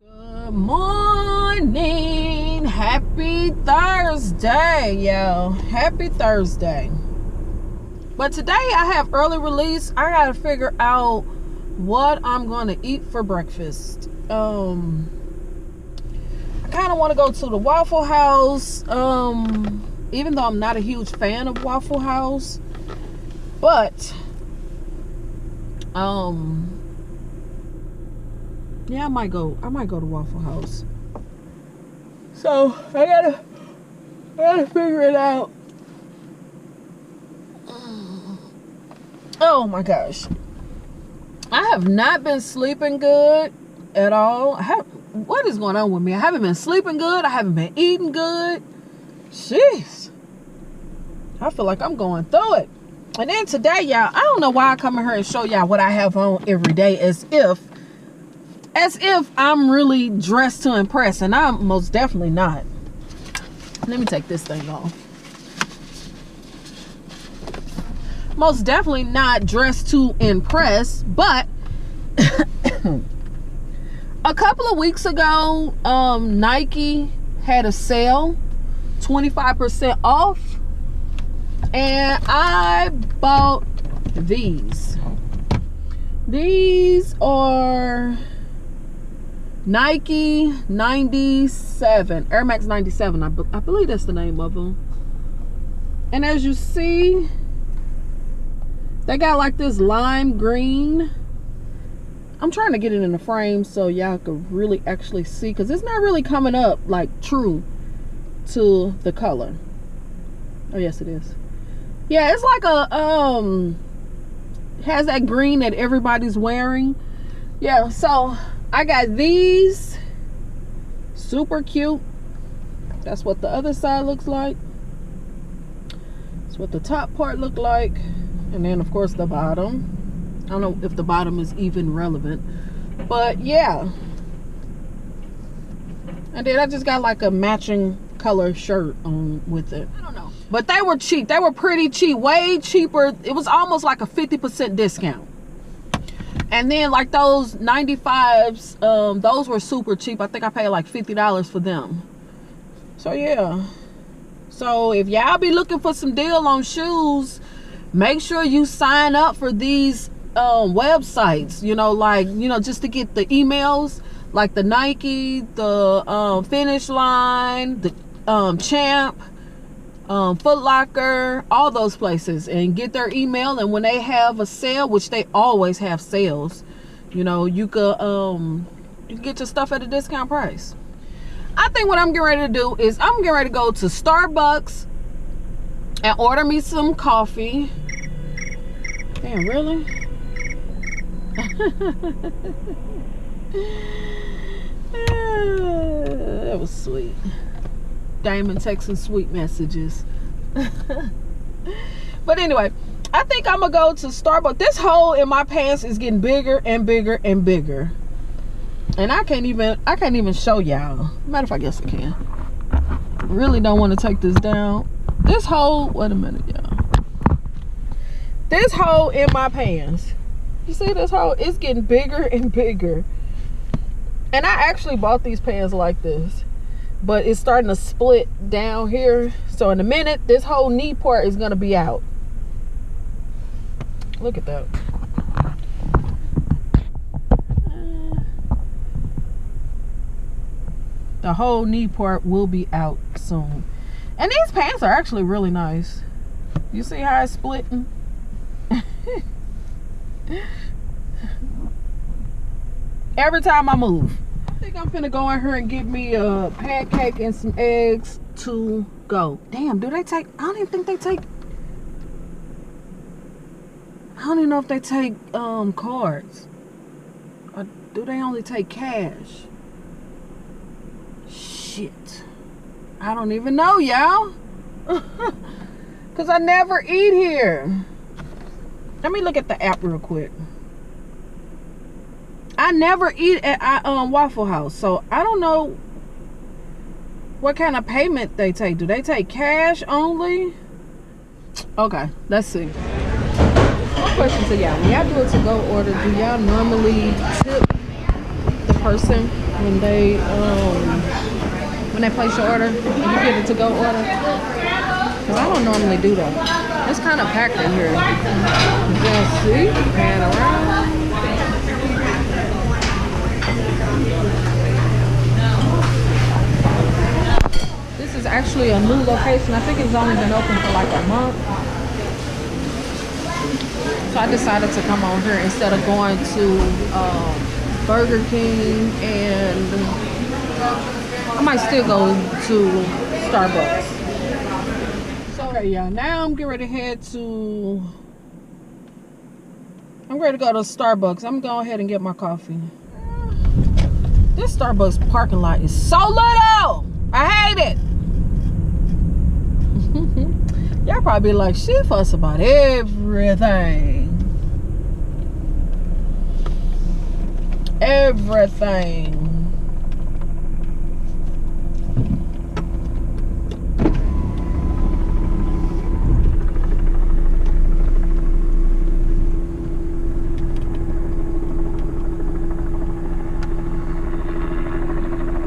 Good morning. Happy Thursday, yo. Happy Thursday. But today I have early release. I gotta figure out what I'm gonna eat for breakfast. I kind of want to go to the Waffle House, even though I'm not a huge fan of Waffle House, but yeah, I might go to Waffle House. So I gotta figure it out. Oh my gosh, I have not been sleeping good at all. What is going on with me? I haven't been sleeping good. I haven't been eating good. Jeez, I feel like I'm going through it. And then today, y'all, I don't know why I come in here and show y'all what I have on every day, as if I'm really dressed to impress, and I'm most definitely not. Let me take this thing off. Most definitely not dressed to impress, but a couple of weeks ago, Nike had a sale, 25% off, and I bought these. These are Nike 97, Air Max 97, I believe that's the name of them. And as you see, they got like this lime green. I'm trying to get it in the frame so y'all could really actually see, because it's not really coming up like true to the color. Oh yes, it is. Yeah, it's like a has that green that everybody's wearing. Yeah, so I got these, super cute. That's what the other side looks like. That's what the top part looked like. And then of course the bottom. I don't know if the bottom is even relevant, but yeah. And then I just got like a matching color shirt on with it. I don't know, but they were cheap. They were pretty cheap, way cheaper. It was almost like a 50% discount. And then like those 95s, those were super cheap. I think I paid like $50 for them. So yeah. So if y'all be looking for some deal on shoes, make sure you sign up for these websites, just to get the emails, like the Nike, the Finish Line, the Champ, Foot Locker, all those places, and get their email. And when they have a sale, which they always have sales, you can get your stuff at a discount price. I think what I'm getting ready to do is I'm getting ready to go to Starbucks and order me some coffee. Damn, really? That was sweet. Diamond texting sweet messages. But anyway, I think I'm gonna go to Starbucks. This hole in my pants is getting bigger and bigger and bigger, and I can't even show y'all. Matter of fact, yes I can. Really don't want to take this down. This hole, wait a minute, y'all. This hole in my pants, you see this hole? It's getting bigger and bigger. And I actually bought these pants like this, but it's starting to split down here. So in a minute, this whole knee part is gonna be out. Look at that. The whole knee part will be out soon. And these pants are actually really nice. You see how it's splitting? Every time I move. I think I'm finna go in here and get me a pancake and some eggs to go. Damn, do they take, I don't even think they take, I don't even know if they take cards. Or do they only take cash? Shit. I don't even know, y'all. Because I never eat here. Let me look at the app real quick. I never eat at Waffle House, so I don't know what kind of payment they take. Do they take cash only? Okay, let's see. One question to y'all. When y'all do a to-go order, do y'all normally tip the person when they place your order, you get it to go order. Cause I don't normally do that. It's kind of packed in here. Just see, pan around. This is actually a new location. I think it's only been open for like a month. So I decided to come on here instead of going to Burger King, and I might still go to Starbucks. So okay, yeah, now I'm getting ready to head to, I'm ready to go to Starbucks. I'm gonna go ahead and get my coffee. This Starbucks parking lot is so little. I hate it. Y'all probably like, she fuss about everything. Everything.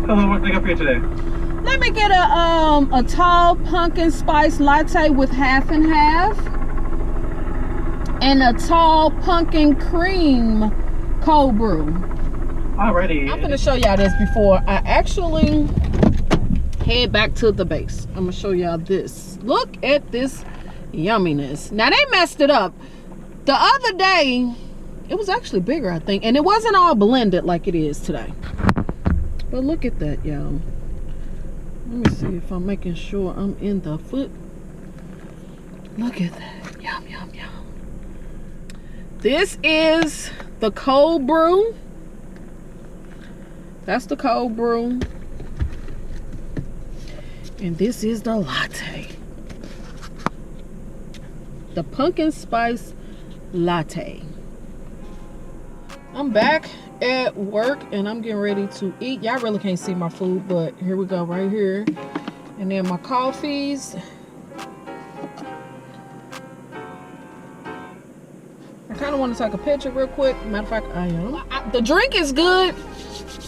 Hello, what can I get for you today? Let me get a tall pumpkin spice latte with half and half, and a tall pumpkin cream cold brew. Alrighty. I'm gonna show y'all this before I actually head back to the base. I'm gonna show y'all this. Look at this yumminess. Now they messed it up. The other day, it was actually bigger, I think, and it wasn't all blended like it is today. But look at that, y'all. Let me see if I'm making sure I'm in the foot. Look at that. Yum, yum, yum. This is the cold brew. That's the cold brew. And this is the latte. The pumpkin spice latte. I'm back at work and I'm getting ready to eat. Y'all really can't see my food, but here we go right here. And then my coffees. I kind of want to take a picture real quick. Matter of fact, I am. The drink is good,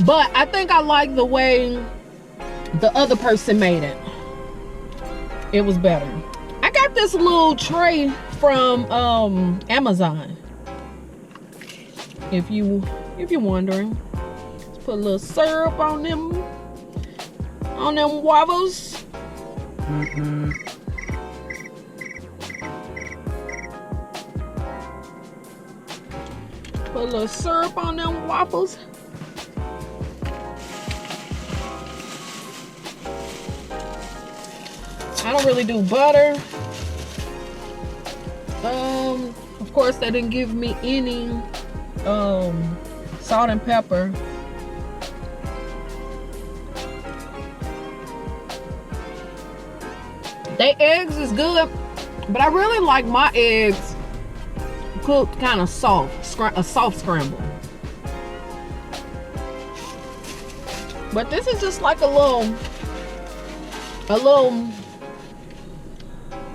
but I think I like the way the other person made it. It was better. I got this little tray from Amazon. If you're wondering, let's put a little syrup on them waffles. Put a little syrup on them waffles. I don't really do butter. Of course, they didn't give me any salt and pepper. They eggs is good, but I really like my eggs cooked kind of soft, a soft scramble. But this is just like a little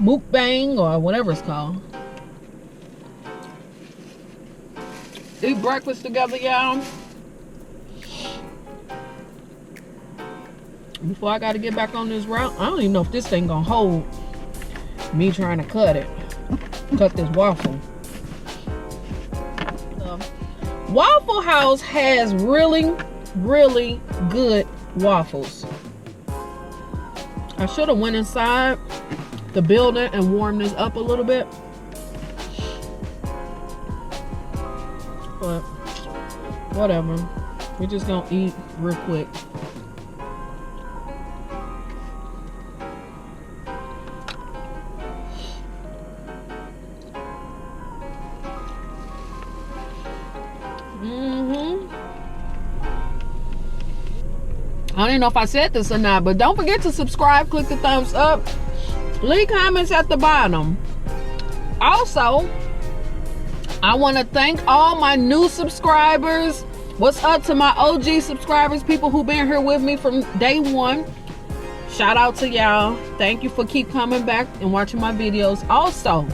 mukbang or whatever it's called. Eat breakfast together, y'all. Before I gotta get back on this route, I don't even know if this thing gonna hold me trying to cut this waffle. Waffle House has really, really good waffles. I should have went inside the building and warmed this up a little bit. But whatever. We're just gonna eat real quick. I don't even know if I said this or not, but don't forget to subscribe, click the thumbs up, leave comments at the bottom. Also, I want to thank all my new subscribers. What's up to my OG subscribers, people who've been here with me from day one. Shout out to y'all. Thank you for keep coming back and watching my videos. Also,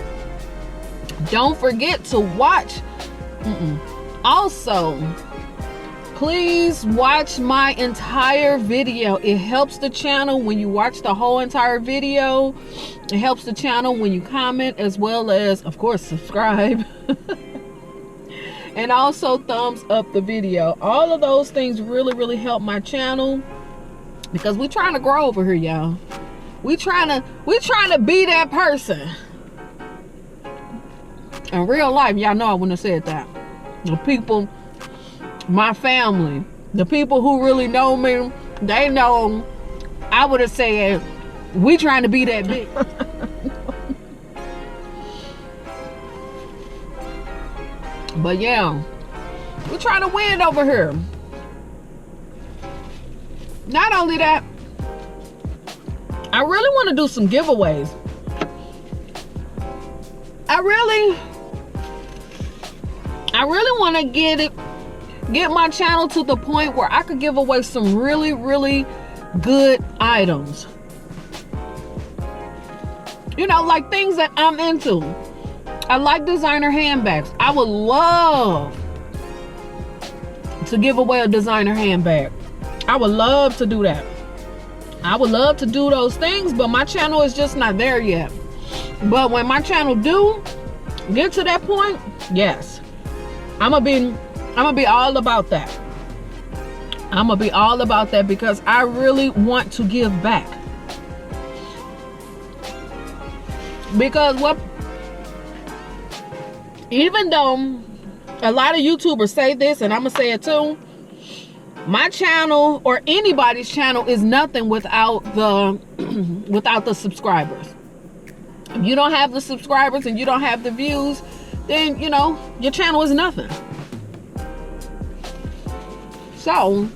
don't forget to watch. Also, please watch my entire video. It helps the channel when you watch the whole entire video. It helps the channel when you comment, as well as, of course, subscribe. And also thumbs up the video. All of those things really help my channel, because we're trying to grow over here, y'all. We're trying to be that person. In real life, y'all know I wouldn't have said that. The people, my family, the people who really know me, they know I would have said, we trying to be that big. But yeah, we're trying to win over here. Not only that, I really want to do some giveaways. I really want to get my channel to the point where I could give away some really good items. You know, like things that I'm into. I like designer handbags. I would love to give away a designer handbag. I would love to do that. I would love to do those things, but my channel is just not there yet. But when my channel do get to that point, yes, I'm gonna be all about that. I'm gonna be all about that, because I really want to give back. Because even though a lot of YouTubers say this, and I'm gonna say it too, my channel or anybody's channel is nothing without the subscribers. If you don't have the subscribers and you don't have the views, then you know your channel is nothing. So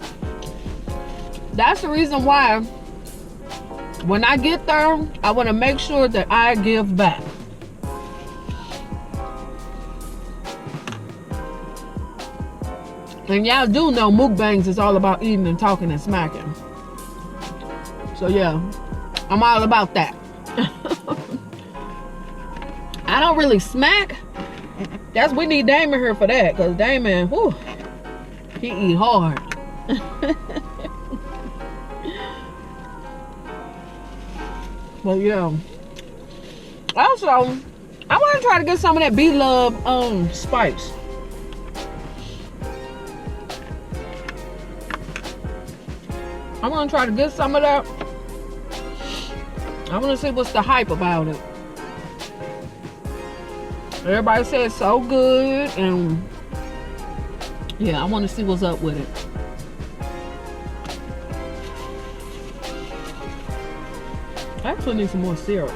that's the reason why when I get there, I want to make sure that I give back. And y'all do know mukbangs is all about eating and talking and smacking. So yeah, I'm all about that. I don't really smack. We need Damon here for that, because Damon, whew, he eat hard. But yeah. Also, I want to try to get some of that B-Love spice. I want to try to get some of that. I want to see what's the hype about it. Everybody says it's so good, and yeah, I want to see what's up with it. I actually need some more syrup.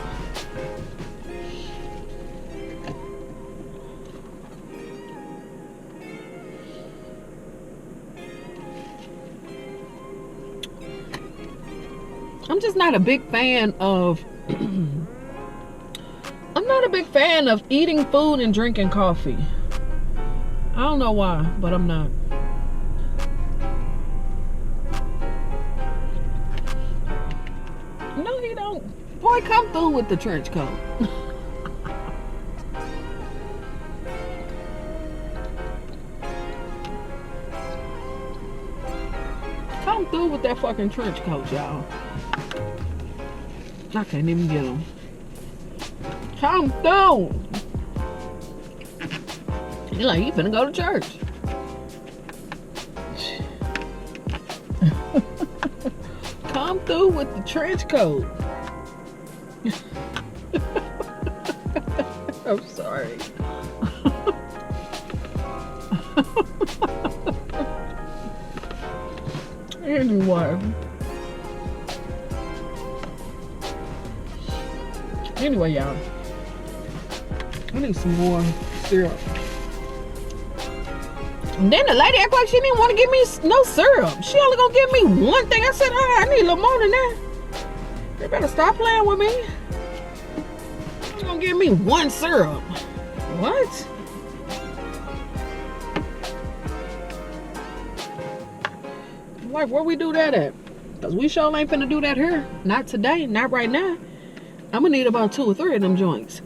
I'm just not a big fan of I'm not a big fan of eating food and drinking coffee. I don't know why, but I'm not. No, you don't. Boy, come through with the trench coat. Come through with that fucking trench coat, y'all. I can't even get them. Come through. You're like, you finna go to church. Come through with the trench coat. I'm sorry. Anyway, y'all, I need some more syrup. And then the lady act like she didn't want to give me no syrup. She only gonna give me one thing. I said, oh, I need a little more than that. You better stop playing with me. You're gonna give me one syrup. What? Like, where we do that at? Because we sure ain't finna do that here. Not today, not right now. I'm gonna need about 2 or 3 of them joints.